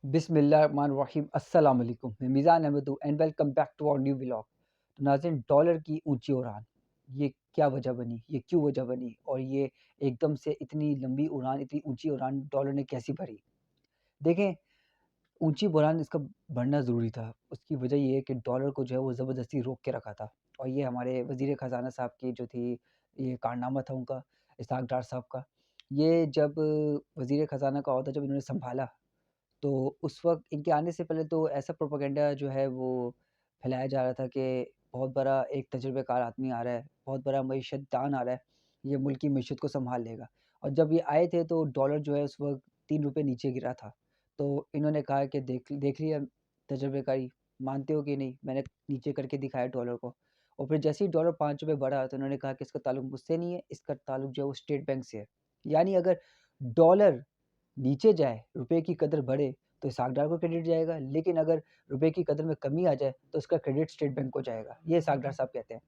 बिस्मिल्लाहिर्रहमानिर्रहीम अस्सलाम वालेकुम। मैं मीज़ान अहमद हूँ and welcome back to our new vlog. तो नाज़रीन, डॉलर की ऊँची उड़ान, ये क्या वजह बनी? ये क्यों वजह बनी? और ये एकदम से इतनी लंबी उड़ान, इतनी ऊँची उड़ान डॉलर ने कैसी भरी? देखें, ऊँची उड़ान इसका बढ़ना ज़रूरी था। उसकी वजह ये है कि डॉलर को जो है वो ज़बरदस्ती रोक के रखा था और ये हमारे वज़ीर ख़ज़ाना साहब की जो थी, ये कारनामा था उनका, इसहाक़ डार साहब का। ये जब वज़ीर ख़ज़ाना का ओहदा जब इन्होंने सँभाला, तो उस वक़्त इनके आने से पहले तो ऐसा प्रोपेगेंडा जो है वो फैलाया जा रहा था कि बहुत बड़ा एक तजुर्बेकार आदमी आ रहा है, बहुत बड़ा मईशतदान आ रहा है, ये मुल्क की मईशत को सँभाल लेगा। और जब ये आए थे तो डॉलर जो है उस वक़्त ₹3 नीचे गिरा था। तो इन्होंने कहा कि देख देख लिया तजुर्बेकारी, मानते हो कि नहीं? मैंने नीचे करके दिखाया डॉलर को। और फिर जैसे ही डॉलर ₹5 बढ़ा तो उन्होंने कहा कि इसका ताल्लुक मुझसे नहीं है, इसका ताल्लुक जो है वो स्टेट बैंक से है। यानी अगर डॉलर नीचे जाए, रुपए की कदर बढ़े, तो इसहाक़ डार को क्रेडिट जाएगा, लेकिन अगर रुपए की कदर में कमी आ जाए, तो उसका क्रेडिट स्टेट बैंक को जाएगा। ये इसहाक़ डार साहब कहते हैं।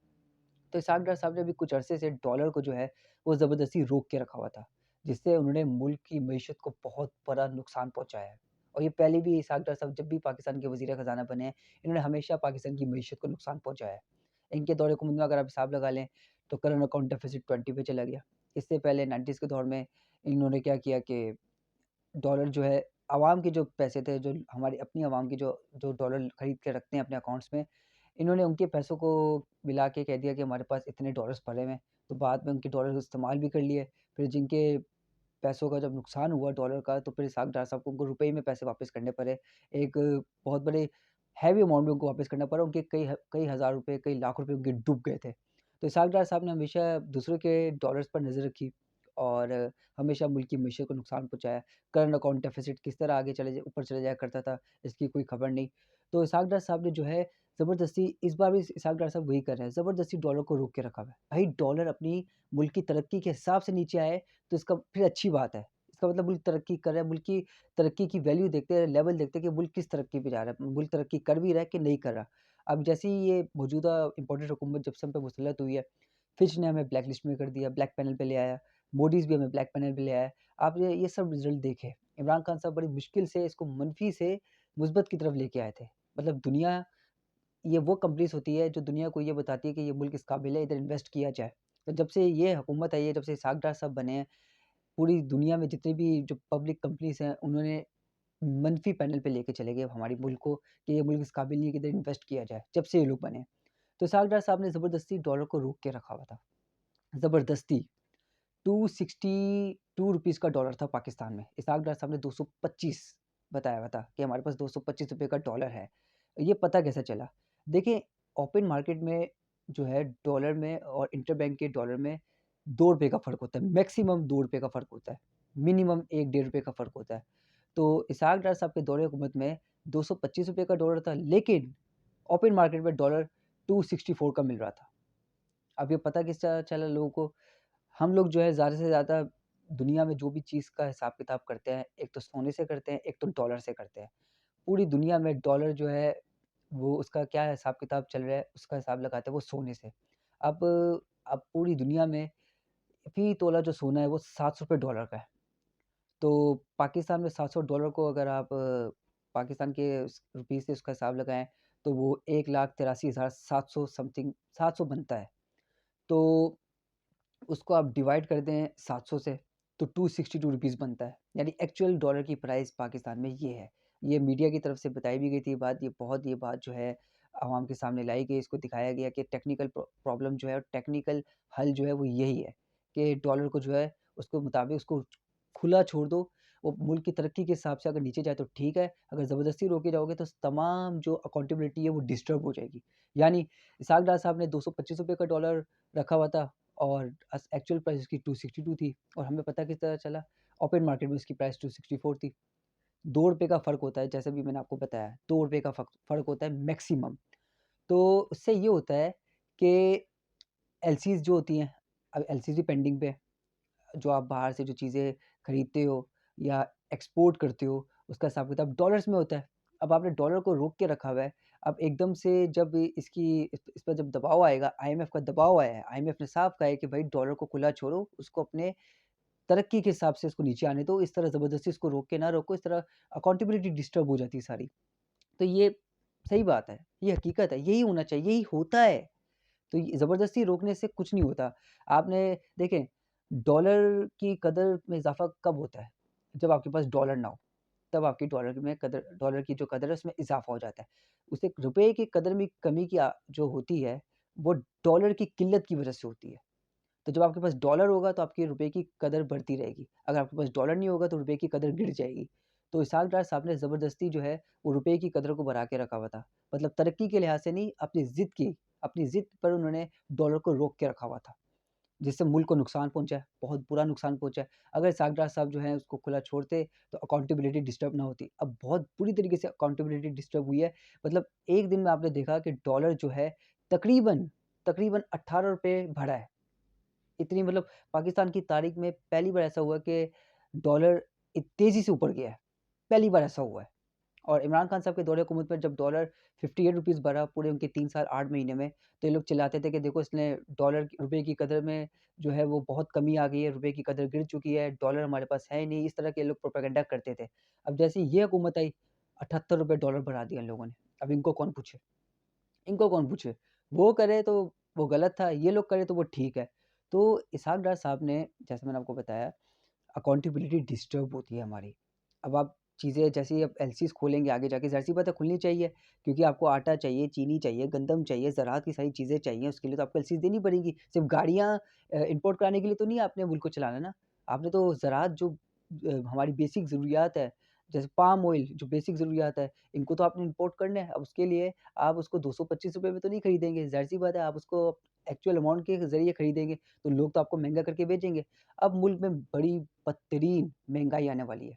तो इसहाक़ डार साहब ने अभी कुछ अरसे से डॉलर को जो है, वो ज़बरदस्ती रोक के रखा हुआ था, जिससे उन्होंने मुल्क की मईशत को बहुत बड़ा नुकसान पहुँचाया है। और ये पहले भी इसहाक़ डार साहब जब भी पाकिस्तान के वज़ीर ख़ज़ाना बने हैं, इन्होंने हमेशा पाकिस्तान की मईशत को नुकसान पहुँचाया है। इनके दौर हुकूमत में अगर आप हिसाब लगा लें, तो करंट अकाउंट डेफ़िसिट 20 पे चला गया। इससे पहले 90s के दौर में इन्होंने क्या किया कि डॉलर जो है, आवाम के जो पैसे थे, जो हमारी अपनी आवाम की जो जो डॉलर खरीद के रखते हैं अपने अकाउंट्स में, इन्होंने उनके पैसों को मिला के कह दिया कि हमारे पास इतने डॉलर्स पड़े हुए हैं। तो बाद में उनके डॉलर इस्तेमाल भी कर लिए। फिर जिनके पैसों का जब नुकसान हुआ डॉलर का, तो फिर इसहाक़ डार साहब को उनको रुपए ही में पैसे वापस करने पड़े। एक बहुत बड़े हैवी अमाउंट में उनको वापस करना पड़ा। उनके कई हज़ार रुपए, कई लाख रुपए उनके डूब गए थे। तो इसहाक़ डार साहब ने हमेशा दूसरों के डॉलर्स पर नज़र रखी और हमेशा मुल्क की मईशत को नुकसान पहुँचाया। करंट अकाउंट डेफ़िसिट किस तरह आगे ऊपर चले जाया करता था, इसकी कोई खबर नहीं। तो इसहाक़ डार साहब ने जो है ज़बरदस्ती, इस बार भी इसहाक़ डार साहब वही कर रहे हैं, ज़बरदस्ती डॉलर को रोक के रखा हुआ है। भाई डॉलर अपनी मुल्क की तरक्की के हिसाब से नीचे आए, तो इसका फिर अच्छी बात है। इसका मतलब मुल्क तरक्की कर रहा है, मुल्क की तरक्की की वैल्यू देखते हैं, लेवल देखते हैं कि मुल्क किस तरक्की पे जा रहा है, मुल्क तरक्की कर भी रहा है कि नहीं कर रहा। अब जैसे ही ये मौजूदा इम्पोर्टेड हुकूमत जब से हम पे मुसल्लत हुई है, फिच ने हमें ब्लैक लिस्ट में कर दिया, ब्लैक पैनल पे ले आया, मूडीज़ भी हमें ब्लैक पैनल पे ले आया। आप ये सब रिज़ल्ट देखें। इमरान खान साहब बड़ी मुश्किल से इसको मंफ़ी से मुस्बत की तरफ लेके आए थे। मतलब दुनिया, ये वो कंपनीज़ होती है जो दुनिया को ये बताती है कि ये मुल्क इस काबिल है, इधर इन्वेस्ट किया जाए। तो जब से ये हुकूमत आई है, जब से इसहाक़ डार साहब बने हैं, पूरी दुनिया में जितनी भी जो पब्लिक कंपनीज़ हैं, उन्होंने मंफ़ी पैनल पे लेके चले गए हमारे मुल्क को कि ये मुल्क इस काबिल नहीं है कि इधर इन्वेस्ट किया जाए, जब से ये लोग बने हैं। तो इसहाक़ डार साहब ने ज़बरदस्ती डॉलर को रोक के रखा हुआ था। ज़बरदस्ती। 262 रुपीज़ का डॉलर था पाकिस्तान में। इसहाक़ डार साहब ने 225 बताया हुआ था कि हमारे पास ₹225 का डॉलर है। ये पता कैसे चला? देखिए, ओपन मार्केट में जो है डॉलर में और इंटरबैंक के डॉलर में ₹2 का फ़र्क होता है। मैक्सिमम ₹2 का फ़र्क होता है। मिनिमम 1 डेढ़ रुपए का फ़र्क होता है। तो इसहाक़ डार साहब के दौर हुकूमत में ₹225 का डॉलर था, लेकिन ओपन मार्केट में डॉलर 264 का मिल रहा था। अब ये पता किस तरह चला लोगों को? हम लोग जो है ज़्यादा से ज़्यादा दुनिया में जो भी चीज़ का हिसाब-किताब करते हैं, एक तो सोने से करते हैं, एक तो डॉलर से करते हैं। पूरी दुनिया में डॉलर जो है, वो उसका क्या हिसाब-किताब चल रहा है, उसका हिसाब लगाते हैं वो सोने से। अब अब पूरी दुनिया में फ़ी तोला जो सोना है वो ₹700 डॉलर का है। तो पाकिस्तान में $700 को अगर आप पाकिस्तान के रुपीज़ से उसका हिसाब लगाएँ, तो वो 1,83,700 समथिंग 700 बनता है। तो उसको आप डिवाइड कर दें 700 से, तो 262 रुपीज़ बनता है। यानी एक्चुअल डॉलर की प्राइस पाकिस्तान में ये है। ये मीडिया की तरफ से बताई भी गई थी ये बात, ये बात जो है आवाम के सामने लाई गई, इसको दिखाया गया कि टेक्निकल प्रॉब्लम जो है और टेक्निकल हल जो है वो यही है कि डॉलर को जो है उसको मुताबिक उसको खुला छोड़ दो। वो मुल्क की तरक्की के हिसाब से अगर नीचे जाए तो ठीक है, अगर ज़बरदस्ती रोके जाओगे तो तमाम जो अकाउंटेबिलिटी है वो डिस्टर्ब हो जाएगी। यानी इसहाक़ डार साहब ने ₹225 का डॉलर रखा हुआ था और एक्चुअल प्राइस उसकी 262 थी और हमें पता किस तरह चला? ओपन मार्केट में उसकी प्राइस 264 थी। ₹2 का फ़र्क होता है, जैसे भी मैंने आपको बताया, ₹2 का फ़र्क होता है मैक्सिमम। तो उससे ये होता है कि एलसीज़ जो होती हैं, अब एलसीज़ भी पेंडिंग पे है। जो आप बाहर से जो चीज़ें खरीदते हो या एक्सपोर्ट करते हो, उसका हिसाब-किताब डॉलर्स में होता है। अब आपने डॉलर को रोक के रखा हुआ है। अब एकदम से जब इस पर जब दबाव आएगा, आईएमएफ का दबाव आया है, आईएमएफ ने साफ कहा है कि भाई डॉलर को खुला छोड़ो, उसको अपने तरक्की के हिसाब से इसको नीचे आने दो, इस तरह ज़बरदस्ती इसको रोक के ना रोको, इस तरह अकाउंटेबिलिटी डिस्टर्ब हो जाती है सारी। तो ये सही बात है, ये हकीकत है, यही होना चाहिए, यही होता है। तो ये ज़बरदस्ती रोकने से कुछ नहीं होता। आपने देखें, डॉलर की कदर में इज़ाफ़ा कब होता है? जब आपके पास डॉलर ना हो, तब आपकी डॉलर की जो कदर है उसमें इज़ाफ़ा हो जाता है। उसे रुपए की कदर में कमी की जो होती है, वो डॉलर की किल्लत की वज़ह से होती है। तो जब आपके पास डॉलर होगा तो आपके रुपए की कदर बढ़ती रहेगी। अगर आपके पास डॉलर नहीं होगा तो रुपए की कदर गिर जाएगी। तो इसहाक डार साहब ने ज़बरदस्ती जो है वो रुपए की कदर को बढ़ा के रखा हुआ था। मतलब तरक्की के लिहाज से नहीं, अपनी ज़िद पर उन्होंने डॉलर को रोक के रखा हुआ था। जिससे मुल्क को नुकसान पहुँचा है, बहुत बुरा नुकसान पहुँचा है। अगर इसहाक डार साहब जो हैं उसको खुला छोड़ते तो अकाउंटेबिलिटी डिस्टर्ब ना होती। अब बहुत बुरी तरीके से अकाउंटेबिलिटी डिस्टर्ब हुई है। मतलब एक दिन में आपने देखा कि डॉलर जो है तकरीबन तकरीबन ₹18 बढ़ा है। इतनी मतलब पाकिस्तान की तारीख में पहली बार ऐसा हुआ कि डॉलर तेज़ी से ऊपर गया है, पहली बार ऐसा हुआ है। और इमरान खान साहब के दौरे हुकूमत में जब डॉलर ₹58 बढ़ा पूरे उनके 3 साल 8 महीने में, तो ये लोग चिल्लाते थे कि देखो इसने रुपए की कदर में जो है वो बहुत कमी आ गई है, रुपए की कदर गिर चुकी है, डॉलर हमारे पास है ही नहीं, इस तरह के लोग प्रोपेगेंडा करते थे। अब जैसे ही ये हुकूमत आई, ₹78 डॉलर बढ़ा दिया इन लोगों ने। अब इनको कौन पूछे? वो करे तो वो गलत था, ये लोग करे तो वो ठीक है। तो इसहाक डार साहब ने जैसे मैंने आपको बताया अकाउंटेबिलिटी डिस्टर्ब होती है हमारी। अब आप चीज़ें जैसे ही अब एलसीज़ खोलेंगे आगे जाके ज़ाहिर-सी बात है खुलनी चाहिए क्योंकि आपको आटा चाहिए, चीनी चाहिए, गंदम चाहिए, ज़राअत की सारी चीज़ें चाहिए, उसके लिए तो आपको एलसीज़ देनी पड़ेगी। सिर्फ़ गाड़ियाँ इम्पोर्ट कराने के लिए तो नहीं आपने मुल्क को चलाना ना। आपने तो ज़राअत जो हमारी बेसिक ज़रूरियात है, जैसे पाम ऑयल जो बेसिक ज़रूरियात है, इनको तो आपने इम्पोर्ट करना है। अब उसके लिए आप उसको ₹225 में तो नहीं खरीदेंगे, ज़ाहिर-सी बात है आप उसको एक्चुअल अमाउंट के ज़रिए खरीदेंगे, तो लोग तो आपको महँगा करके बेचेंगे। अब मुल्क में बड़ी बदतरीन महँगाई आने वाली है।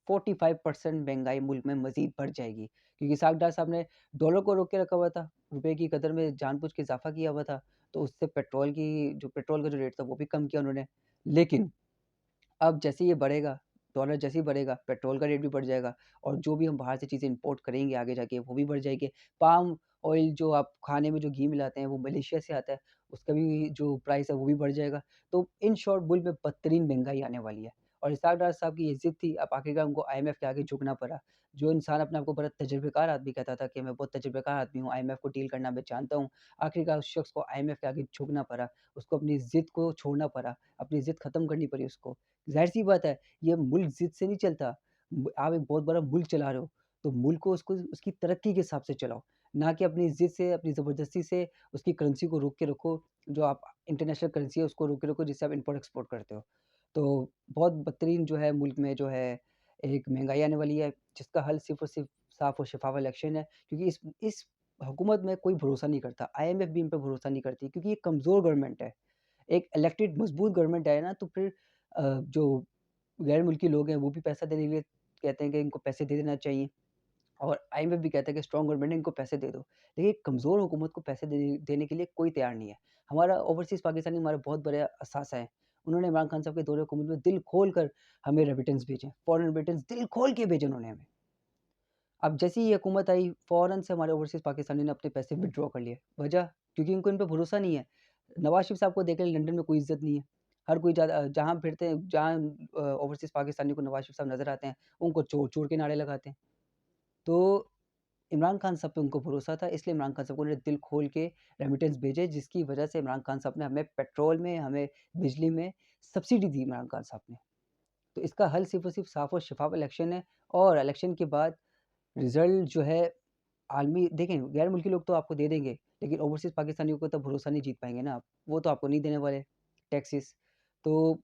45% महँगाई मुल्क में मज़ीद बढ़ जाएगी क्योंकि इसहाक डार साहब ने डॉलर को रोक के रखा हुआ था, रुपए की कदर में जानबूझ के इज़ाफ़ा किया हुआ था, तो उससे पेट्रोल का जो रेट था वो भी कम किया उन्होंने। लेकिन अब जैसे ये बढ़ेगा, डॉलर जैसे ही बढ़ेगा, पेट्रोल का रेट भी बढ़ जाएगा और जो भी हम बाहर से चीज़ें इम्पोर्ट करेंगे आगे जाके वो भी बढ़ जाएँगे। पाम ऑयल जो आप खाने में जो घी मिलाते हैं वो मलेशिया से आता है, उसका भी जो प्राइस है वो भी बढ़ जाएगा। तो इन शॉर्ट मुल्क में बदतरीन महँगाई आने वाली है और इसहाक डार साहब की ये ज़िद थी, अब आखिरकार उनको आईएमएफ के आगे झुकना पड़ा। जो इंसान अपने आप को बड़ा तजुर्बेकार आदमी कहता था कि मैं बहुत तजुर्बेकार आदमी हूँ, आईएमएफ को डील करना मैं जानता हूँ। आखिरकार उस शख्स को आईएमएफ के आगे झुकना पड़ा, उसको अपनी ज़िद को छोड़ना पड़ा, अपनी ज़िद ख़त्म करनी पड़ी उसको। ज़ाहिर-सी बात है, ये मुल्क ज़िद से नहीं चलता। आप एक बहुत बड़ा मुल्क चला रहे हो, तो मुल्क को उसको उसकी तरक्की के हिसाब से चलाओ, ना कि अपनी ज़िद से, अपनी ज़बरदस्ती से उसकी करेंसी को रोक के रखो, जो आप इंटरनेशनल करेंसी है उसको रोक के रखो जिससे आप इम्पोर्ट-एक्सपोर्ट करते हो। तो बहुत बदतरीन जो है मुल्क में जो है एक महँगाई आने वाली है, जिसका हल सिर्फ़ और सिर्फ़ साफ़ और शफ़ाफ़ इलेक्शन है क्योंकि इस हुकूमत में कोई भरोसा नहीं करता, आईएमएफ भी इन पे भरोसा नहीं करती क्योंकि ये कमज़ोर गवर्नमेंट है। एक इलेक्टेड मज़बूत गवर्नमेंट आए ना तो फिर जो गैर मुल्की लोग हैं वो भी पैसा देने के लिए कहते हैं कि इनको पैसे दे देना चाहिए और आईएमएफ भी कहता है कि स्ट्रॉन्ग गवर्नमेंट है इनको पैसे दे दो। लेकिन एक कमज़ोर हुकूमत को पैसे देने के लिए कोई तैयार नहीं है। हमारा ओवरसीज़ पाकिस्तानी हमारा बहुत बड़ा असासा है। उन्होंने इमरान खान साहब के दौरे हुकूमत में दिल खोल कर हमें रेमिटेंस भेजे, फॉरेन रेमिटेंस दिल खोल के भेजे उन्होंने हमें। अब जैसे ही ये हुकूमत आई, फ़ौरन से हमारे ओवरसीज़ पाकिस्तानी ने अपने पैसे विथड्रॉ कर लिए। वजह? क्योंकि उनको इन पे भरोसा नहीं है। नवाज़ शरीफ साहब को देख लें लंदन में कोई इज़्ज़त नहीं है। हर कोई जहाँ फिरते हैं जहाँ ओवरसीज़ पाकिस्तानी को नवाज़ शरीफ साहब नज़र आते हैं, उनको चोर-चोर के नारे लगाते हैं। तो इमरान खान साहब पे उनको भरोसा था इसलिए इमरान खान साहब को उन्होंने दिल खोल के रेमिटेंस भेजे जिसकी वजह से इमरान खान साहब ने हमें पेट्रोल में, हमें बिजली में सब्सिडी दी इमरान खान साहब ने। तो इसका हल सिर्फ़ और सिर्फ़ साफ़ और शफ़ाफ़ इलेक्शन है और इलेक्शन के बाद रिज़ल्ट जो है आलमी देखें गैर मुल्की लोग तो आपको दे देंगे, लेकिन ओवरसीज़ पाकिस्तानियों को तो भरोसा नहीं जीत पाएँगे ना आप, वो तो आपको नहीं देने वाले टैक्सेस। तो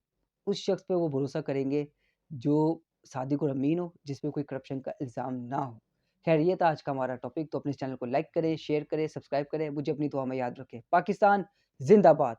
उस शख्स पे वो भरोसा करेंगे जो सादिक और अमीन हो, जिसमें कोई करप्शन का इल्ज़ाम ना हो। ख़ैर ये था आज का हमारा टॉपिक, तो अपने इस चैनल को लाइक करें, शेयर करें, सब्सक्राइब करें, मुझे अपनी दुआ में याद रखें। पाकिस्तान ज़िंदाबाद।